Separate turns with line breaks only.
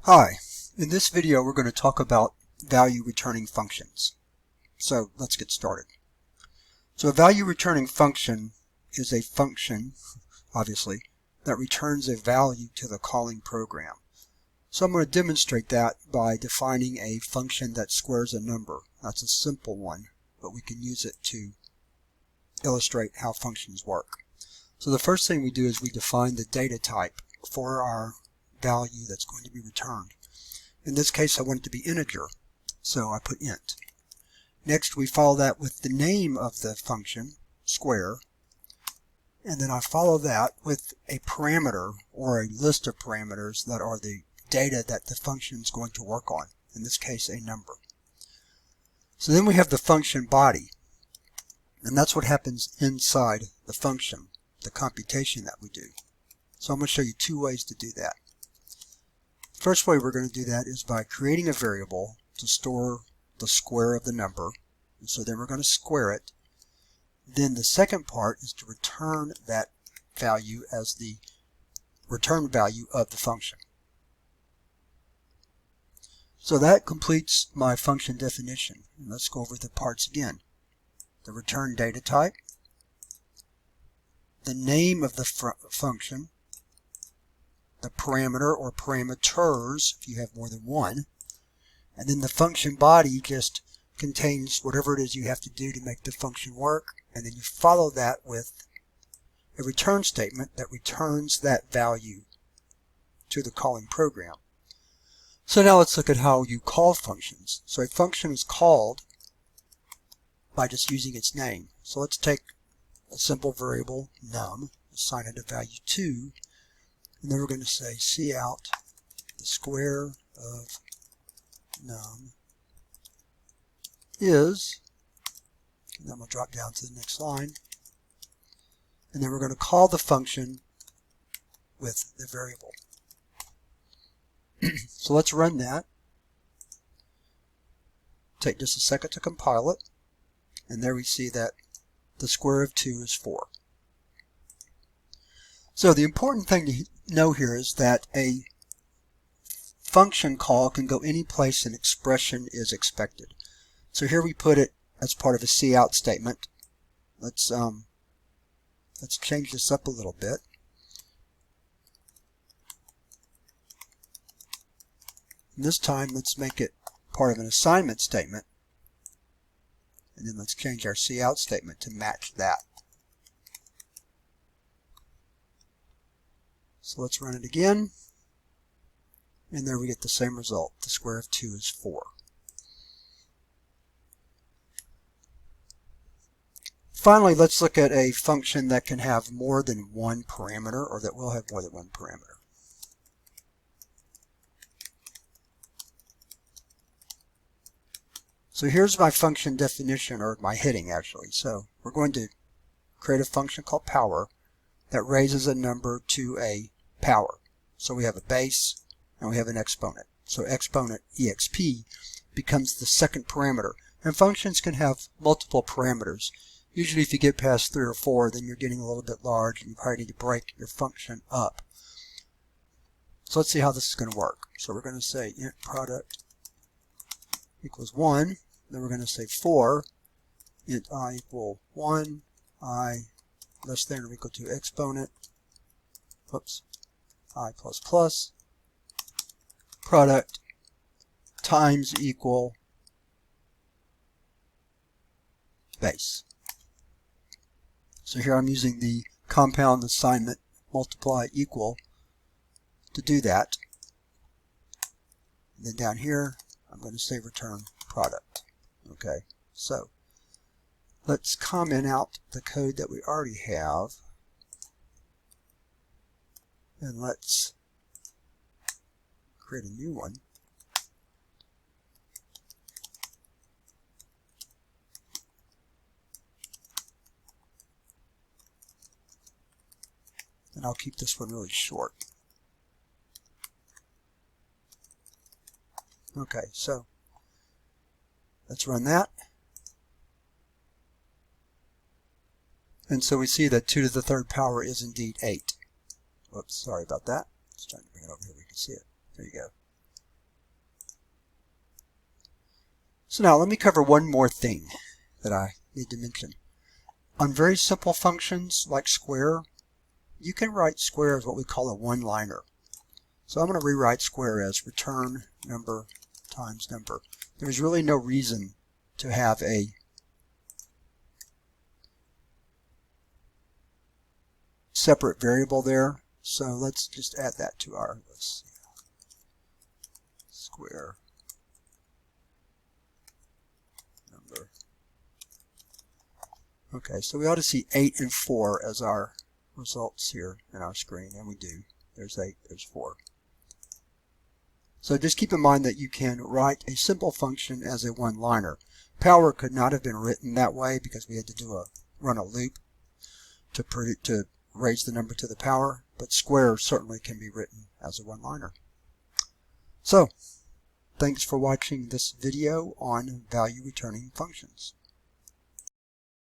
Hi, in this video we're going to talk about value returning functions. So let's get started. So a value returning function is a function, obviously, that returns a value to the calling program. So I'm going to demonstrate that by defining a function that squares a number. That's a simple one, but we can use it to illustrate how functions work. So the first thing we do is we define the data type for our value that's going to be returned. In this case I want it to be integer, so I put int. Next we follow that with the name of the function, square, and then I follow that with a parameter or a list of parameters that are the data that the function is going to work on, in this case a number. So then we have the function body, and that's what happens inside the function, the computation that we do. So I'm going to show you two ways to do that. First way we're going to do that is by creating a variable to store the square of the number. And so then we're going to square it. Then the second part is to return that value as the return value of the function. So that completes my function definition. And let's go over the parts again. The return data type, the name of the function, the parameter or parameters if you have more than one, and then the function body just contains whatever it is you have to do to make the function work, and then you follow that with a return statement that returns that value to the calling program. So now let's look at how you call functions. So a function is called by just using its name. So let's take a simple variable num, assign it a value 2, and then we're going to say cout the square of num is, and then we'll drop down to the next line, and then we're going to call the function with the variable. So let's run that. Take just a second to compile it, and there we see that the square of 2 is 4. So the important thing to know here is that a function call can go any place an expression is expected. So here we put it as part of a cout statement. Let's change this up a little bit. And this time let's make it part of an assignment statement. And then let's change our cout statement to match that. So let's run it again, and there we get the same result. The square of 2 is 4. Finally, let's look at a function that can have more than one parameter, or that will have more than one parameter. So here's my function definition, or my heading actually. So we're going to create a function called power that raises a number to a power. So we have a base and we have an exponent. So exponent exp becomes the second parameter. And functions can have multiple parameters. Usually if you get past 3 or 4, then you're getting a little bit large and you probably need to break your function up. So let's see how this is going to work. So we're going to say int product equals 1. Then we're going to say 4, int I equal 1, I less than or equal to exponent, I plus plus, product times equal base. So here I'm using the compound assignment multiply equal to do that. And then down here I'm going to say return product. Okay, so let's comment out the code that we already have, and let's create a new one. And I'll keep this one really short. Okay, so let's run that. And so we see that 2 to the third power is indeed 8. Whoops, sorry about that. Let's try to bring it over here where you can see it. There you go. So now let me cover one more thing that I need to mention. On very simple functions like square, you can write square as what we call a one-liner. So I'm going to rewrite square as return number times number. There's really no reason to have a separate variable there. So let's just add that to our list. Square number. Okay, so we ought to see 8 and 4 as our results here in our screen, and we do. There's 8, there's 4. So just keep in mind that you can write a simple function as a one-liner. Power could not have been written that way because we had to run a loop to raise the number to the power, but square certainly can be written as a one-liner. So, thanks for watching this video on value returning functions.